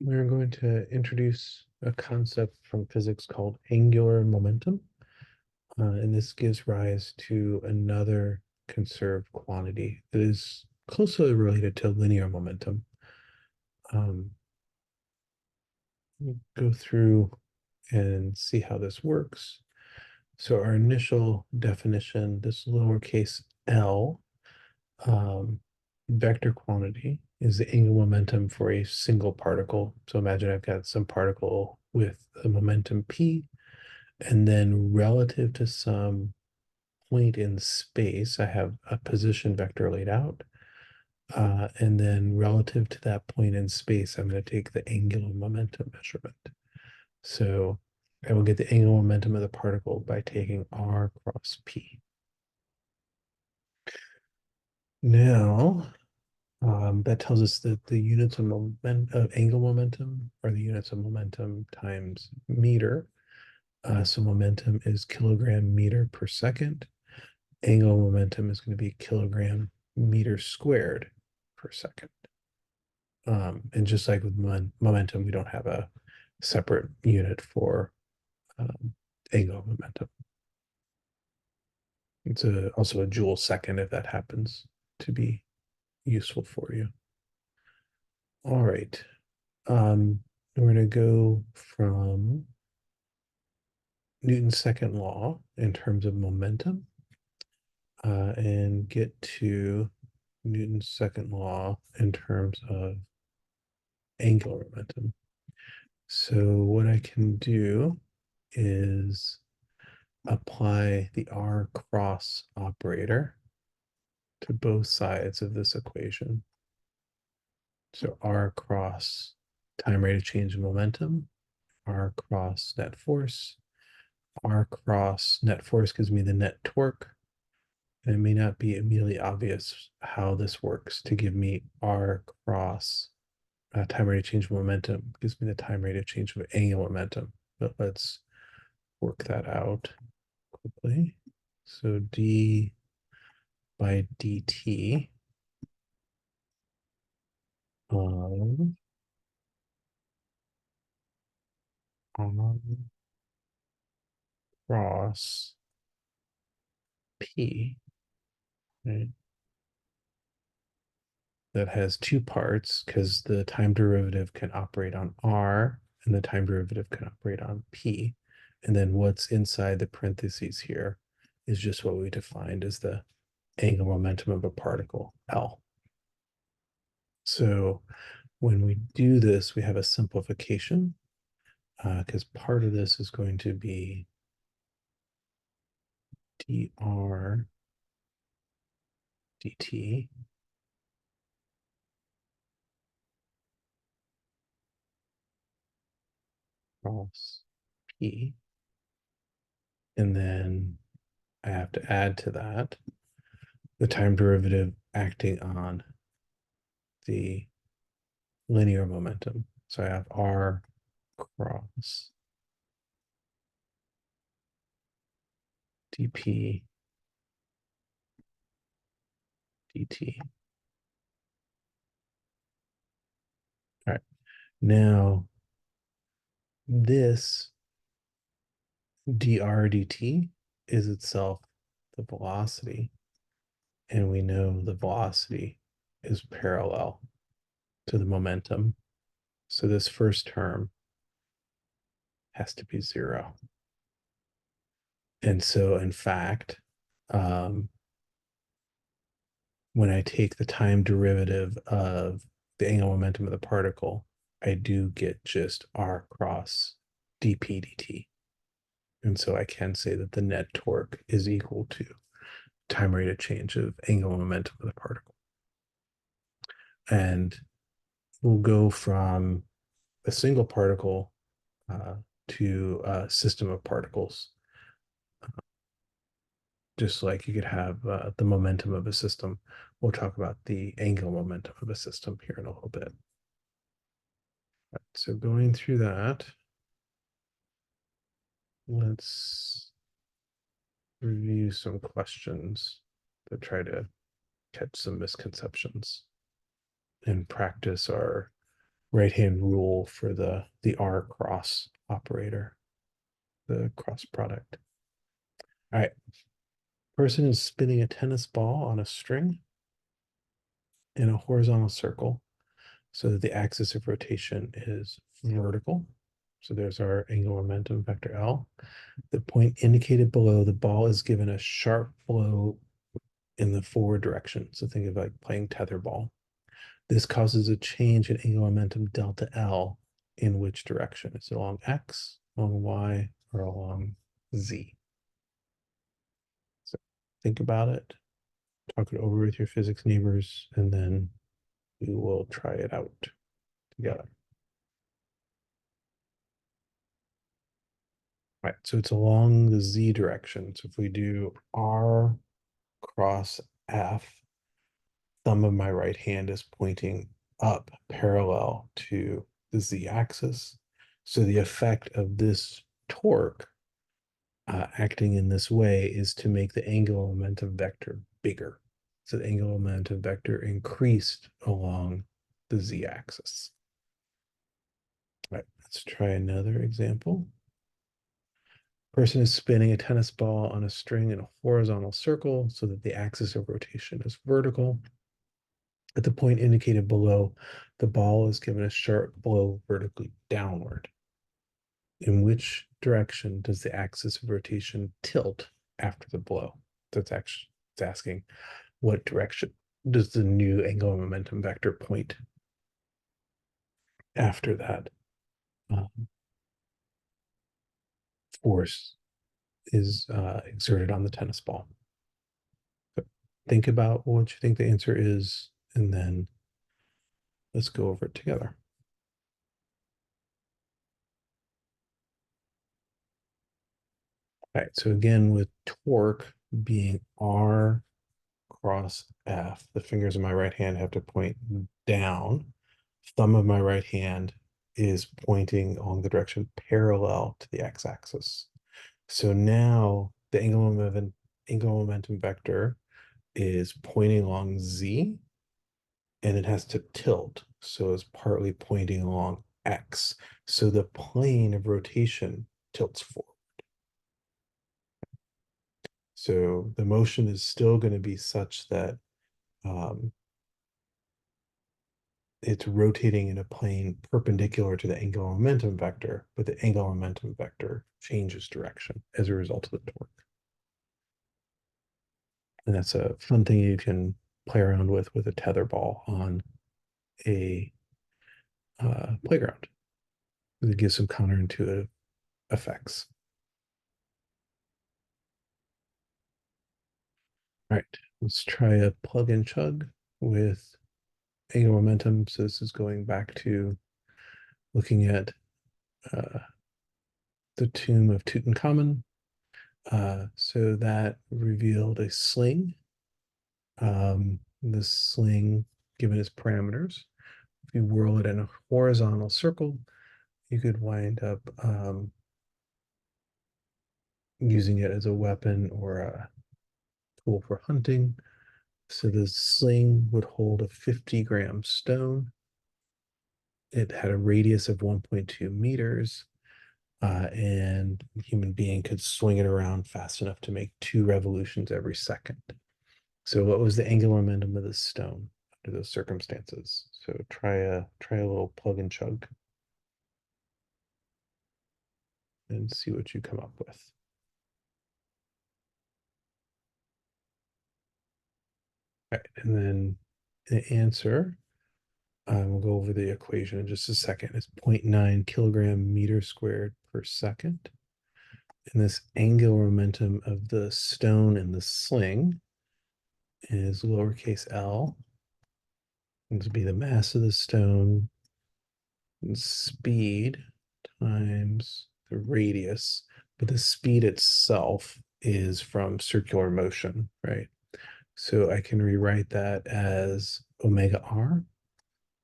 We're going to introduce a concept from physics called angular momentum. And this gives rise to another conserved quantity that is closely related to linear momentum. Um, we'll go through and see how this works. So our initial definition, this lowercase l vector quantity is the angular momentum for a single particle. So imagine I've got some particle with a momentum p, and then relative to some point in space, I have a position vector laid out. And then relative to that point in space, I'm going to take the angular momentum measurement. So I will get the angular momentum of the particle by taking r cross p. Now, that tells us that the units of angular momentum are the units of momentum times meter. So momentum is kilogram meter per second. Angular momentum is going to be kilogram meter squared per second. And just like with momentum, we don't have a separate unit for angular momentum. It's also a joule second if that happens to be useful for you. All right. We're going to go from Newton's second law in terms of momentum and get to Newton's second law in terms of angular momentum. So what I can do is apply the r cross operator to both sides of this equation. So r cross time rate of change of momentum, r cross net force, r cross net force gives me the net torque. And it may not be immediately obvious how this works to give me r cross time rate of change of momentum gives me the time rate of change of angular momentum. But let's work that out quickly. So d by dt of r cross p, right? That has two parts because the time derivative can operate on r and the time derivative can operate on p. And then what's inside the parentheses here is just what we defined as the angular momentum of a particle, L. So when we do this, we have a simplification because part of this is going to be dr dt cross p. And then I have to add to that the time derivative acting on the linear momentum. So I have r cross dp dt. All right. Now, this dr dt is itself the velocity, and we know the velocity is parallel to the momentum. So this first term has to be zero. And so, in fact, um, when I take the time derivative of the angular momentum of the particle, I do get just r cross dp dt. And so I can say that the net torque is equal to time rate of change of angular momentum of the particle. And we'll go from a single particle to a system of particles. Just like you could have the momentum of a system. We'll talk about the angular momentum of a system here in a little bit. So going through that, let's review some questions that try to catch some misconceptions and practice our right-hand rule for the R cross operator, the cross product. All right. Person is spinning a tennis ball on a string in a horizontal circle so that the axis of rotation is vertical. So there's our angular momentum vector L. The point indicated below, the ball is given a sharp blow in the forward direction. So think of like playing tetherball. This causes a change in angular momentum delta L in which direction? Is it along X, along Y, or along Z? So think about it, talk it over with your physics neighbors, and then we will try it out together. Right, so it's along the Z direction. So if we do R cross F, thumb of my right hand is pointing up parallel to the Z axis. So the effect of this torque acting in this way is to make the angular momentum vector bigger. So the angular momentum vector increased along the Z axis. All right, let's try another example. Person is spinning a tennis ball on a string in a horizontal circle so that the axis of rotation is vertical. At the point indicated below, the ball is given a sharp blow vertically downward. In which direction does the axis of rotation tilt after the blow? So it's asking what direction does the new angular momentum vector point after that force is exerted on the tennis ball. So think about what you think the answer is, and then let's go over it together. All right, so again, with torque being R cross F, the fingers of my right hand have to point down. Thumb of my right hand is pointing along the direction parallel to the x-axis. So now the angular momentum vector is pointing along Z, and it has to tilt. So it's partly pointing along X. So the plane of rotation tilts forward. So the motion is still going to be such that it's rotating in a plane perpendicular to the angular momentum vector, but the angular momentum vector changes direction as a result of the torque. And that's a fun thing you can play around with a tetherball on a playground. It gives some counterintuitive effects. All right, let's try a plug and chug with angular momentum. So this is going back to looking at the tomb of Tutankhamun. So that revealed a sling. This sling, given its parameters, if you whirl it in a horizontal circle, you could wind up using it as a weapon or a tool for hunting. So the sling would hold a 50-gram stone. It had a radius of 1.2 meters, and a human being could swing it around fast enough to make 2 revolutions every second. So what was the angular momentum of the stone under those circumstances? So try a little plug and chug and see what you come up with. All right, and then the answer, we'll go over the equation in just a second, is 0.9 kilogram meter squared per second. And this angular momentum of the stone in the sling is lowercase l. And to be the mass of the stone and speed times the radius, but the speed itself is from circular motion, right? So I can rewrite that as omega r.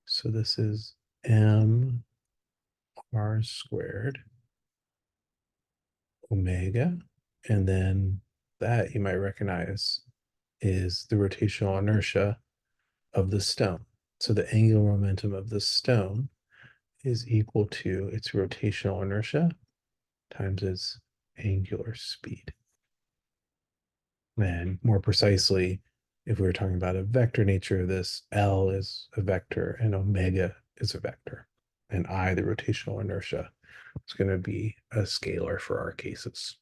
So this is m r squared omega, and then that you might recognize is the rotational inertia of the stone. So the angular momentum of the stone is equal to its rotational inertia times its angular speed. And more precisely, if we were talking about a vector nature of this, L is a vector and omega is a vector. And I, the rotational inertia, is going to be a scalar for our cases.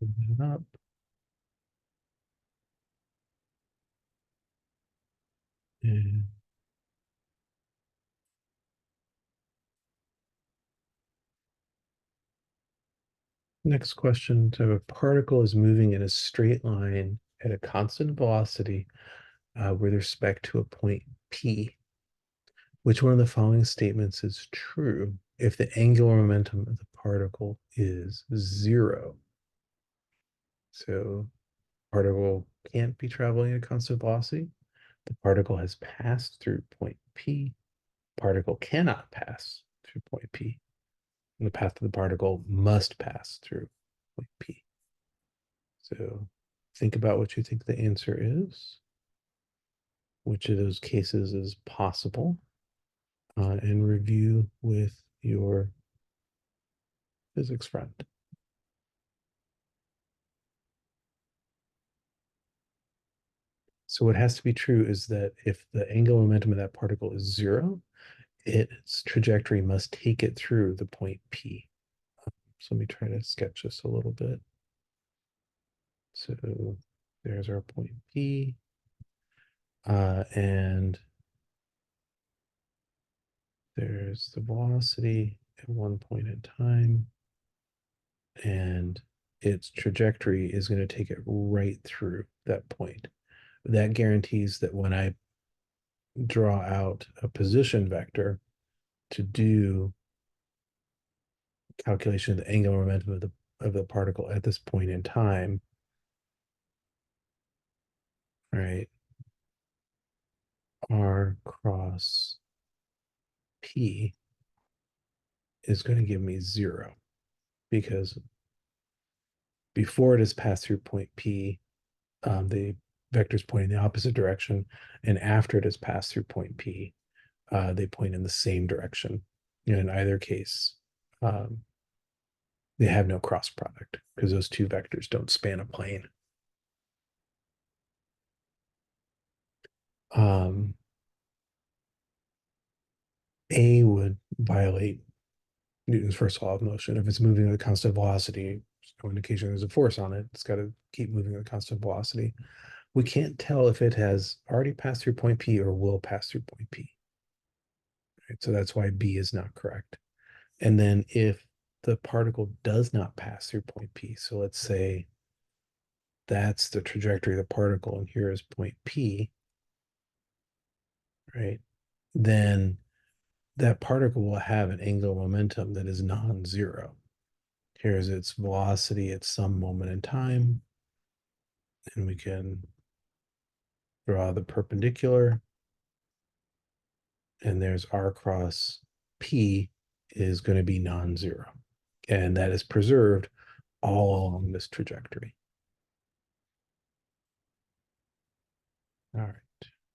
Move that up. And next question. So a particle is moving in a straight line at a constant velocity with respect to a point P. Which one of the following statements is true if the angular momentum of the particle is 0? So particle can't be traveling at a constant velocity. The particle has passed through point P. Particle cannot pass through point P. And the path of the particle must pass through point P. So think about what you think the answer is. Which of those cases is possible? And review with your physics friend. So what has to be true is that if the angular momentum of that particle is 0, its trajectory must take it through the point P. So let me try to sketch this a little bit. So there's our point P. And there's the velocity at one point in time. And its trajectory is going to take it right through that point. That guarantees that when I draw out a position vector to do calculation of the angular momentum of the particle at this point in time, right? R cross P is going to give me 0 because before it has passed through point P, the vector is pointing in the opposite direction, and after it has passed through point P, they point in the same direction. And in either case, they have no cross product because those two vectors don't span a plane. A would violate Newton's first law of motion. If it's moving at a constant velocity, there's no indication there's a force on it. It's got to keep moving at a constant velocity. We can't tell if it has already passed through point P or will pass through point P. Right? So that's why B is not correct. And then if the particle does not pass through point P, so let's say that's the trajectory of the particle and here is point P, right? Then that particle will have an angular momentum that is non-zero. Here's its velocity at some moment in time. And we can draw the perpendicular. And there's R cross P is going to be non-zero. And that is preserved all along this trajectory. All right.